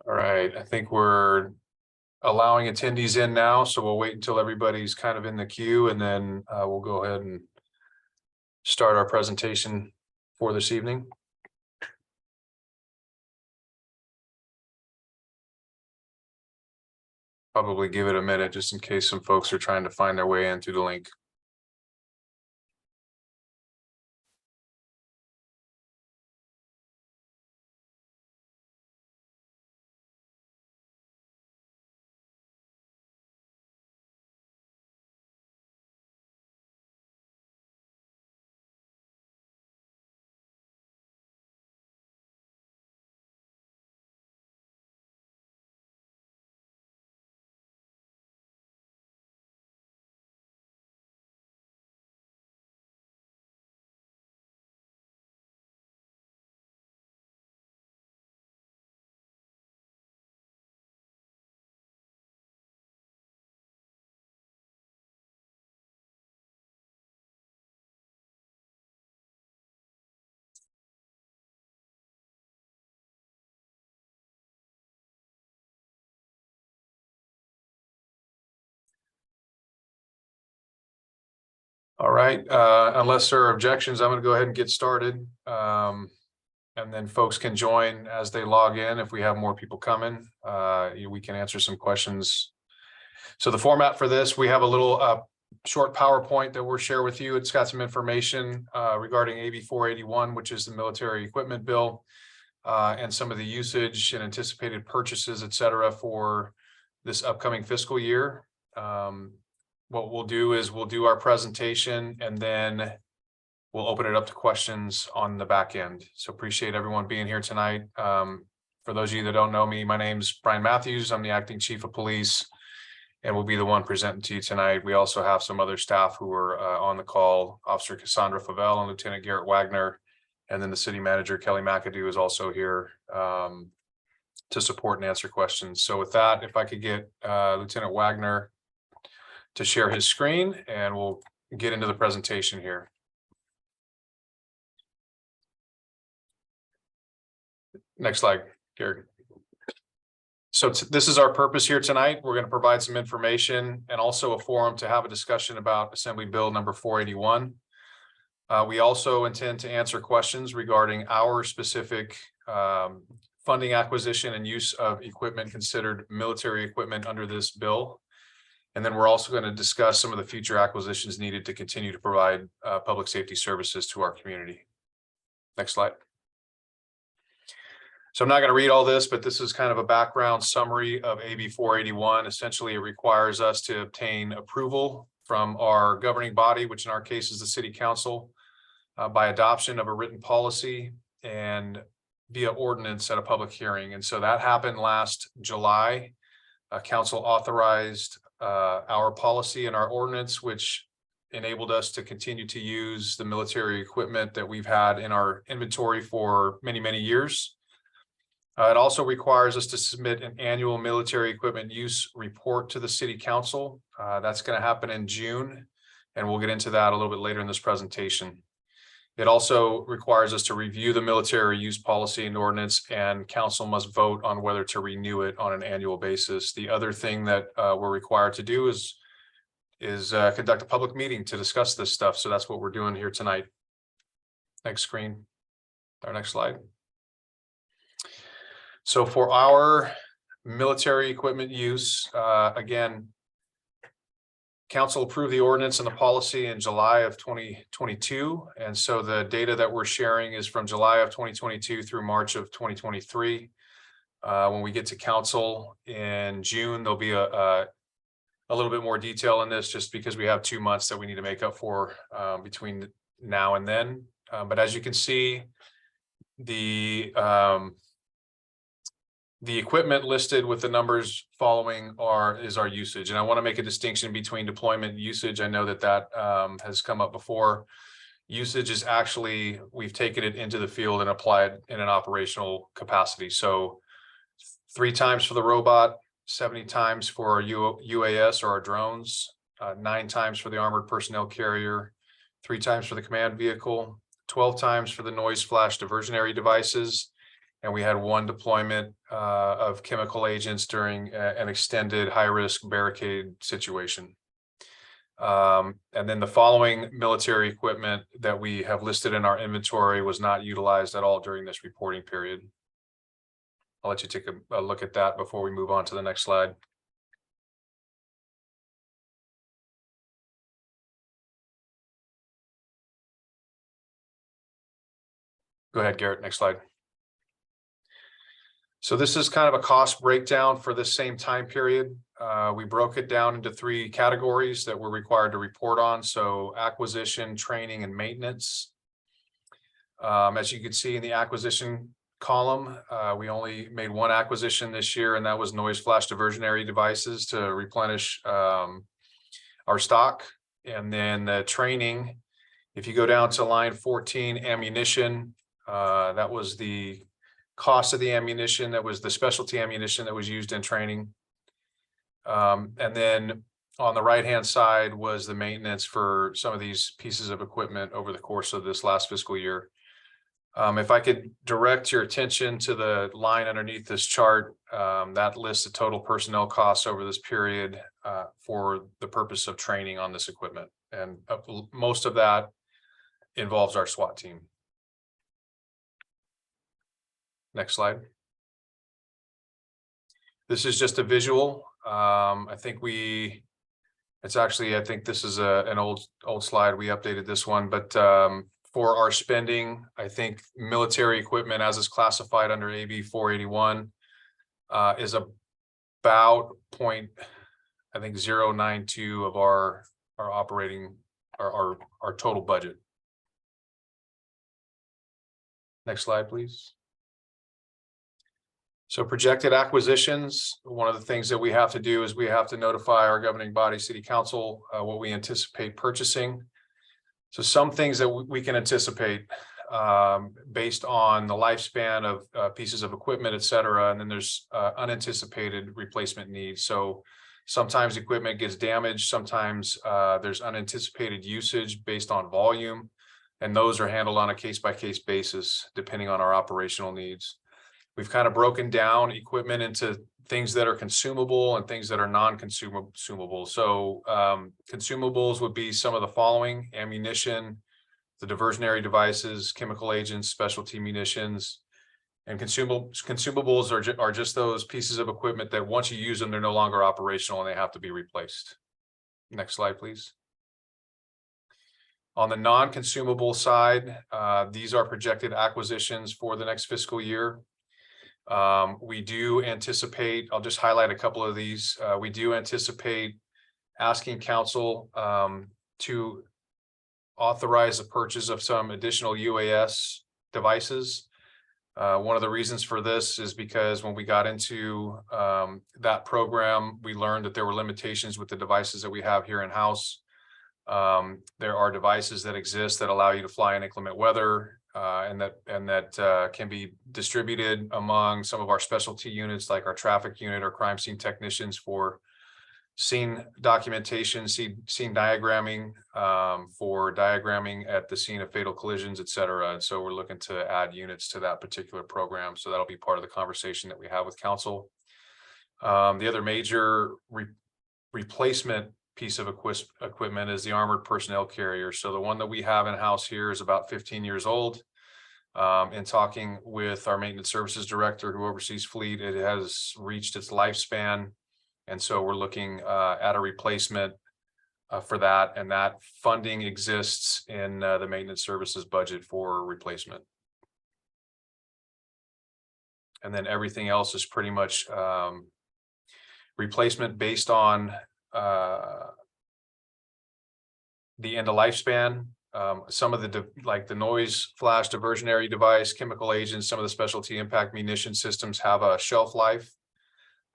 All right, I think we're allowing attendees in now, so we'll wait until everybody's kind of in the queue, and then we'll go ahead and start our presentation for this evening. Probably give it a minute just in case some folks are trying to find their way in through the link. All right, unless there are objections, I'm going to go ahead and get started. And then folks can join as they log in. If we have more people coming, we can answer some questions. So the format for this, we have a little short PowerPoint that we'll share with you. It's got some information regarding AB 481, which is the military equipment bill, and some of the usage and anticipated purchases, et cetera, for this upcoming fiscal year. What we'll do is we'll do our presentation and then we'll open it up to questions on the back end. So appreciate everyone being here tonight. For those of you that don't know me, my name's Brian Matthews. I'm the acting chief of police and will be the one presenting to you tonight. We also have some other staff who are on the call, Officer Cassandra Favell and Lieutenant Garrett Wagner. And then the city manager, Kelly McAdoo, is also here to support and answer questions. So with that, if I could get Lieutenant Wagner to share his screen and we'll get into the presentation here. Next slide, Garrett. So this is our purpose here tonight. We're going to provide some information and also a forum to have a discussion about Assembly Bill number 481. We also intend to answer questions regarding our specific funding acquisition and use of equipment considered military equipment under this bill. And then we're also going to discuss some of the future acquisitions needed to continue to provide public safety services to our community. Next slide. So I'm not going to read all this, but this is kind of a background summary of AB 481. Essentially, it requires us to obtain approval from our governing body, which in our case is the City Council, by adoption of a written policy and via ordinance at a public hearing. And so that happened last July. Council authorized our policy and our ordinance, which enabled us to continue to use the military equipment that we've had in our inventory for many, many years. It also requires us to submit an annual military equipment use report to the City Council. That's going to happen in June, and we'll get into that a little bit later in this presentation. It also requires us to review the military use policy and ordinance, and council must vote on whether to renew it on an annual basis. The other thing that we're required to do is conduct a public meeting to discuss this stuff. So that's what we're doing here tonight. Next screen, our next slide. So for our military equipment use, again, Council approved the ordinance and the policy in July of 2022. And so the data that we're sharing is from July of 2022 through March of 2023. When we get to council in June, there'll be a little bit more detail in this just because we have 2 months that we need to make up for between now and then. But as you can see, the equipment listed with the numbers following is our usage. And I want to make a distinction between deployment and usage. I know that has come up before. Usage is actually, we've taken it into the field and applied in an operational capacity. So 3 times for the robot, 70 times for our UAS or our drones, 9 times for the armored personnel carrier, 3 times for the command vehicle, 12 times for the noise flash diversionary devices, and we had one deployment of chemical agents during an extended high-risk barricade situation. And then the following military equipment that we have listed in our inventory was not utilized at all during this reporting period. I'll let you take a look at that before we move on to the next slide. Go ahead, Garrett, next slide. So this is kind of a cost breakdown for this same time period. We broke it down into 3 categories that we're required to report on. So acquisition, training, and maintenance. As you can see in the acquisition column, we only made one acquisition this year, and that was noise flash diversionary devices to replenish our stock. And then the training, if you go down to line 14, ammunition, that was the cost of the ammunition, that was the specialty ammunition that was used in training. And then on the right-hand side was the maintenance for some of these pieces of equipment over the course of this last fiscal year. If I could direct your attention to the line underneath this chart, that lists the total personnel costs over this period for the purpose of training on this equipment. And most of that involves our SWAT team. Next slide. This is just a visual. I think this is an old slide. We updated this one, but for our spending, I think military equipment as is classified under AB 481 is about 0.092 of our operating our total budget. Next slide, please. So projected acquisitions, one of the things that we have to do is we have to notify our governing body, city council, what we anticipate purchasing. So some things that we can anticipate based on the lifespan of pieces of equipment, et cetera. And then there's unanticipated replacement needs. So sometimes equipment gets damaged. Sometimes there's unanticipated usage based on volume. And those are handled on a case-by-case basis, depending on our operational needs. We've kind of broken down equipment into things that are consumable and things that are non-consumable. So consumables would be some of the following: ammunition, the diversionary devices, chemical agents, specialty munitions. And consumables are just those pieces of equipment that once you use them, they're no longer operational and they have to be replaced. Next slide, please. On the non-consumable side, these are projected acquisitions for the next fiscal year. We do anticipate, I'll just highlight a couple of these. We do anticipate asking council to authorize the purchase of some additional UAS devices. One of the reasons for this is because when we got into that program, we learned that there were limitations with the devices that we have here in-house. There are devices that exist that allow you to fly in inclement weather, and that can be distributed among some of our specialty units, like our traffic unit or crime scene technicians, for scene documentation, scene diagramming, for diagramming at the scene of fatal collisions, et cetera. And so we're looking to add units to that particular program. So that'll be part of the conversation that we have with council. The other major replacement piece of equipment is the armored personnel carrier. So the one that we have in-house here is about 15 years old. In talking with our maintenance services director who oversees fleet, it has reached its lifespan. And so we're looking at a replacement for that. And that funding exists in the maintenance services budget for replacement. And then everything else is pretty much replacement based on the end of lifespan. Some of the like the noise flash diversionary device, chemical agents, some of the specialty impact munition systems have a shelf life,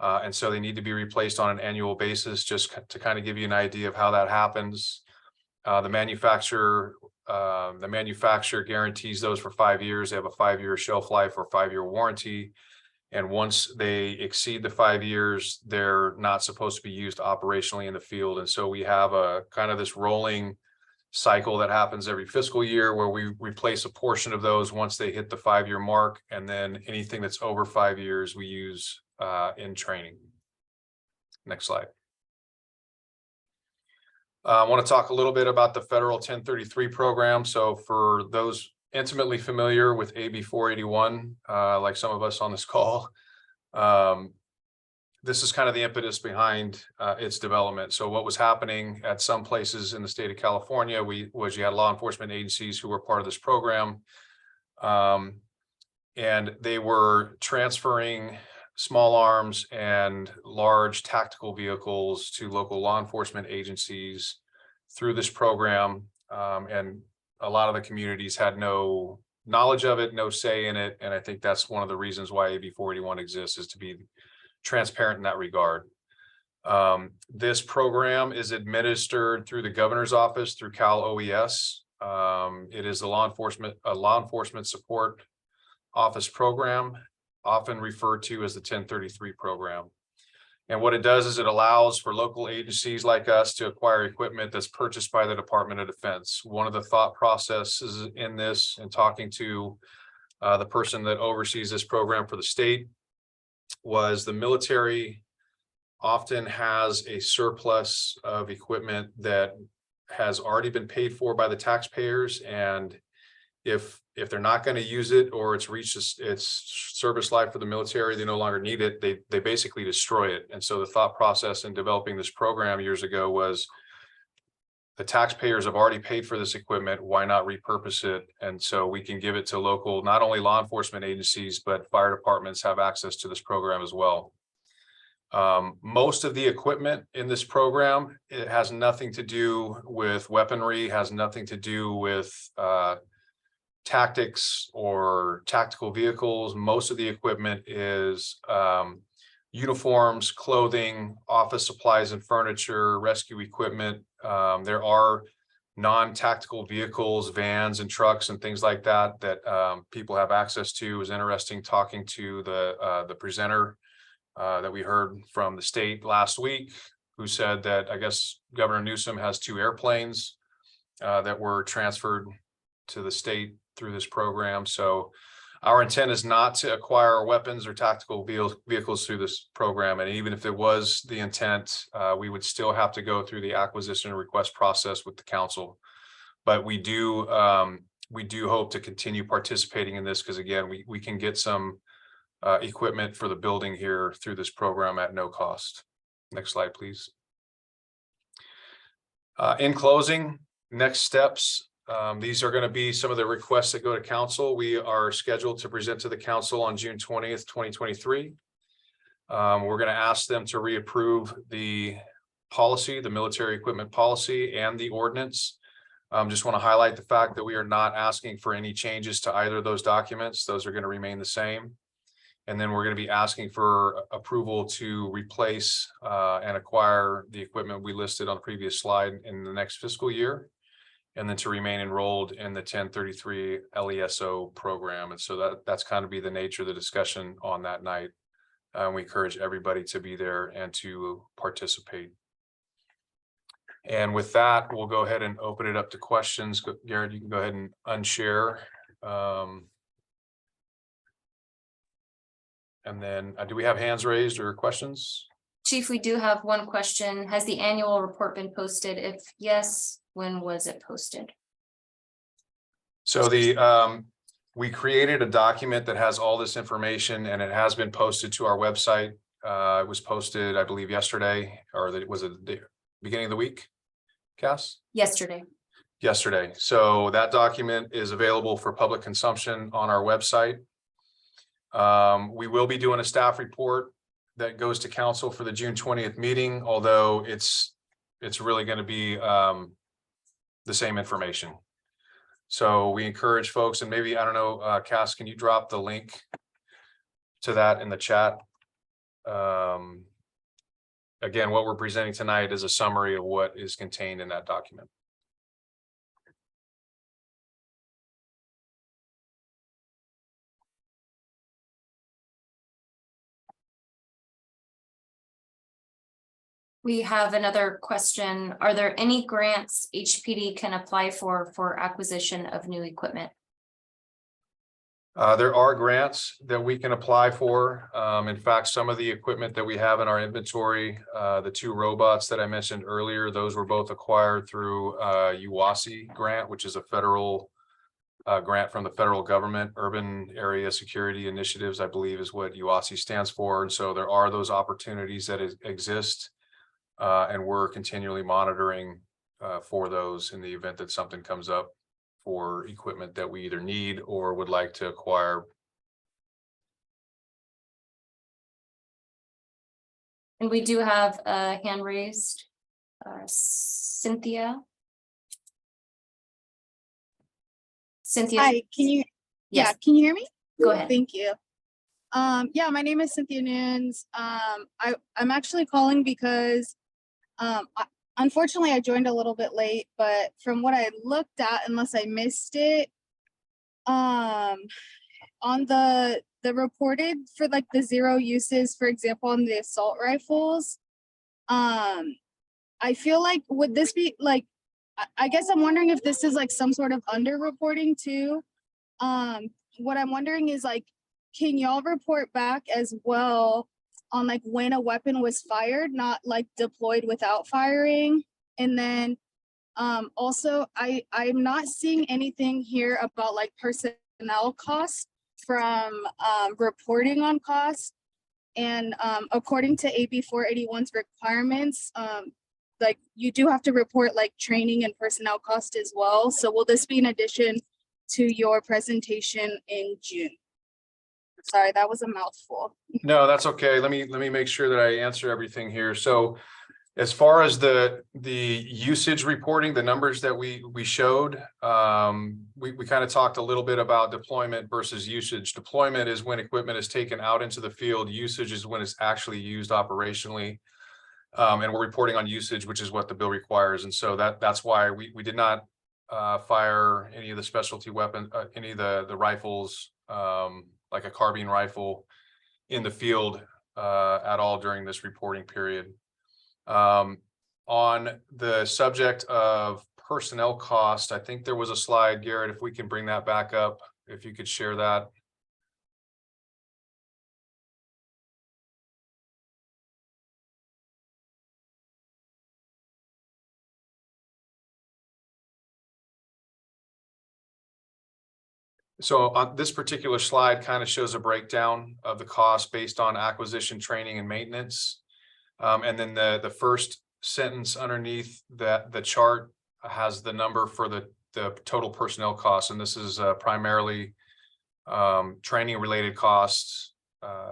and so they need to be replaced on an annual basis. Just to kind of give you an idea of how that happens, the manufacturer guarantees those for 5 years. They have a 5-year shelf life or 5-year warranty. And once they exceed the 5 years, they're not supposed to be used operationally in the field. And so we have a kind of this rolling cycle that happens every fiscal year where we replace a portion of those once they hit the 5-year mark, and then anything that's over 5 years we use in training. Next slide. I want to talk a little bit about the federal 1033 program. So for those intimately familiar with AB 481, like some of us on this call, this is kind of the impetus behind its development. So what was happening at some places in the state of California was you had law enforcement agencies who were part of this program, and they were transferring small arms and large tactical vehicles to local law enforcement agencies through this program. And a lot of the communities had no knowledge of it, no say in it. And I think that's one of the reasons why AB 481 exists, is to be transparent in that regard. This program is administered through the governor's office, through Cal OES. It is a law enforcement support office program, often referred to as the 1033 program. And what it does is it allows for local agencies like us to acquire equipment that's purchased by the Department of Defense. One of the thought processes in this, and talking to the person that oversees this program for the state, was the military often has a surplus of equipment that has already been paid for by the taxpayers, and if they're not going to use it, or it's reached its service life for the military, they no longer need it, they basically destroy it. And so the thought process in developing this program years ago was, the taxpayers have already paid for this equipment, why not repurpose it? And so we can give it to local, not only law enforcement agencies, but fire departments have access to this program as well. Most of the equipment in this program, it has nothing to do with weaponry, has nothing to do with tactics or tactical vehicles. Most of the equipment is uniforms, clothing, office supplies and furniture, rescue equipment. There are non-tactical vehicles, vans and trucks and things like that that people have access to. It was interesting talking to the presenter that we heard from the state last week, who said that I guess Governor Newsom has 2 airplanes that were transferred to the state through this program. So our intent is not to acquire weapons or tactical vehicles through this program. And even if it was the intent, we would still have to go through the acquisition and request process with the council. But we do hope to continue participating in this, because again, we can get some equipment for the building here through this program at no cost. Next slide, please. In closing, next steps. These are going to be some of the requests that go to council. We are scheduled to present to the council on June 20th, 2023. We're going to ask them to reapprove the policy, the military equipment policy, and the ordinance. Just want to highlight the fact that we are not asking for any changes to either of those documents. Those are going to remain the same. And then we're going to be asking for approval to replace and acquire the equipment we listed on the previous slide in the next fiscal year, and then to remain enrolled in the 1033 LESO program. And so that's kind of be the nature of the discussion on that night. We encourage everybody to be there and to participate. And with that, we'll go ahead and open it up to questions. Garrett, you can go ahead and unshare. And then do we have hands raised or questions? Chief, we do have one question. Has the annual report been posted? If yes, when was it posted? So we created a document that has all this information, and it has been posted to our website. It was posted, I believe, yesterday, or was it the beginning of the week, Cass? Yesterday. Yesterday. So that document is available for public consumption on our website. We will be doing a staff report that goes to council for the June 20th meeting, although it's really going to be the same information. So we encourage folks, and maybe, I don't know, Cass, can you drop the link to that in the chat? Again, what we're presenting tonight is a summary of what is contained in that document. We have another question. Are there any grants HPD can apply for acquisition of new equipment? There are grants that we can apply for. In fact, some of the equipment that we have in our inventory, the 2 robots that I mentioned earlier, those were both acquired through UASI grant, which is a federal grant from the federal government. Urban Area Security Initiatives, I believe, is what UASI stands for. And so there are those opportunities that exist, and we're continually monitoring for those in the event that something comes up for equipment that we either need or would like to acquire. And we do have a hand raised. Cynthia. Cynthia. Hi, can you, Yes. yeah, can you hear me? Go ahead. Thank you. Yeah, my name is Cynthia Nunes. I'm actually calling because, unfortunately I joined a little bit late, but from what I looked at, unless I missed it, on the reported for like the 0 uses, for example, on the assault rifles, I feel like, would this be like, I guess I'm wondering if this is like some sort of underreporting too. What I'm wondering is like, can y'all report back as well on like when a weapon was fired, not like deployed without firing? And then also I'm not seeing anything here about like personnel costs from reporting on costs. And according to AB 481's requirements, like you do have to report like training and personnel cost as well. So will this be in addition to your presentation in June? Sorry, that was a mouthful. No, that's okay. Let me make sure that I answer everything here. So as far as the usage reporting, the numbers that we showed, we kind of talked a little bit about deployment versus usage. Deployment is when equipment is taken out into the field. Usage is when it's actually used operationally. And we're reporting on usage, which is what the bill requires. And so that's why we did not fire any of the specialty weapons, any of the rifles, like a carbine rifle in the field at all during this reporting period. On the subject of personnel cost, I think there was a slide, Garrett, if we can bring that back up, if you could share that. So on this particular slide kind of shows a breakdown of the cost based on acquisition, training, and maintenance. And then the first sentence underneath that, the chart has the number for the total personnel costs. And this is primarily training related costs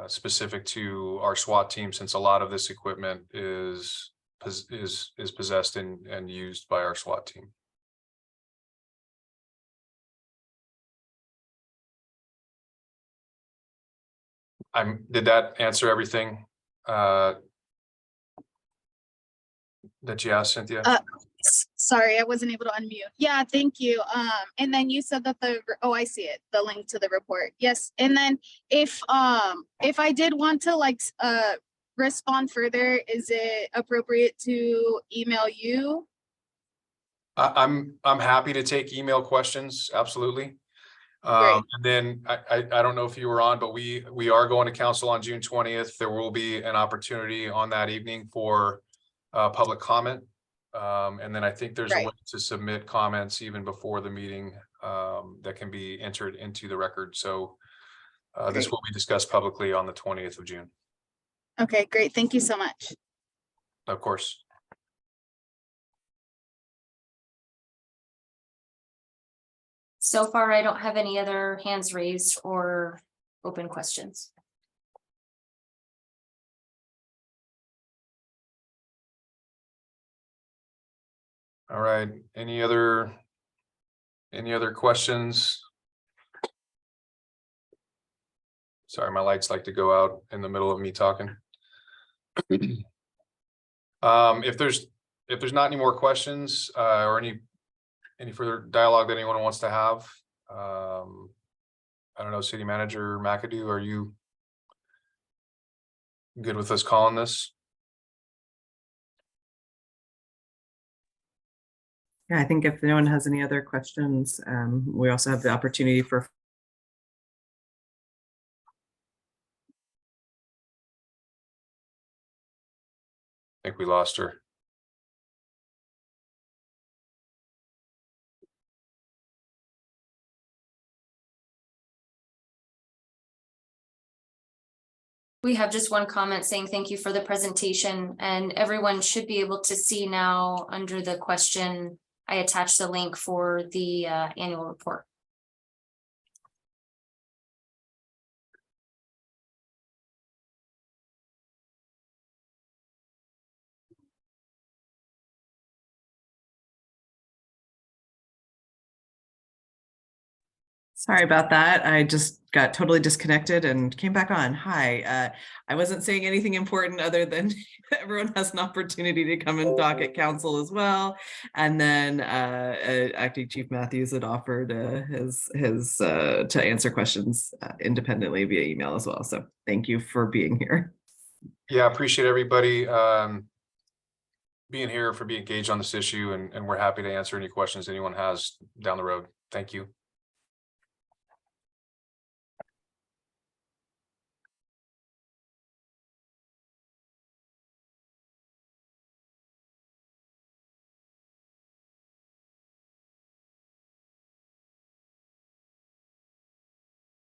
specific to our SWAT team, since a lot of this equipment is possessed and used by our SWAT team. Did that answer everything that you asked, Cynthia? Sorry, I wasn't able to unmute. Yeah, thank you. And then you said that oh, I see it, the link to the report. Yes. And then if I did want to like respond further, is it appropriate to email you? I'm happy to take email questions. Absolutely. Great. And then I don't know if you were on, but we are going to council on June 20th. There will be an opportunity on that evening for public comment. And then I think there's a way to submit comments even before the meeting that can be entered into the record. So this will be discussed publicly on the 20th of June. Okay, great. Thank you so much. Of course. So far, I don't have any other hands raised or open questions. All right. Any other questions? Sorry, my lights like to go out in the middle of me talking. If there's not any more questions or any further dialogue that anyone wants to have, I don't know, City Manager McAdoo, are you good with us calling this? Yeah, I think if anyone has any other questions, we also have the opportunity for. I think we lost her. We have just one comment saying thank you for the presentation, and everyone should be able to see now under the question. I attached the link for the annual report. Sorry about that. I just got totally disconnected and came back on. Hi, I wasn't saying anything important other than everyone has an opportunity to come and talk at council as well. And then Acting Chief Matthews had offered his to answer questions independently via email as well. So thank you for being here. Yeah, appreciate everybody being here, for being engaged on this issue, and we're happy to answer any questions anyone has down the road. Thank you.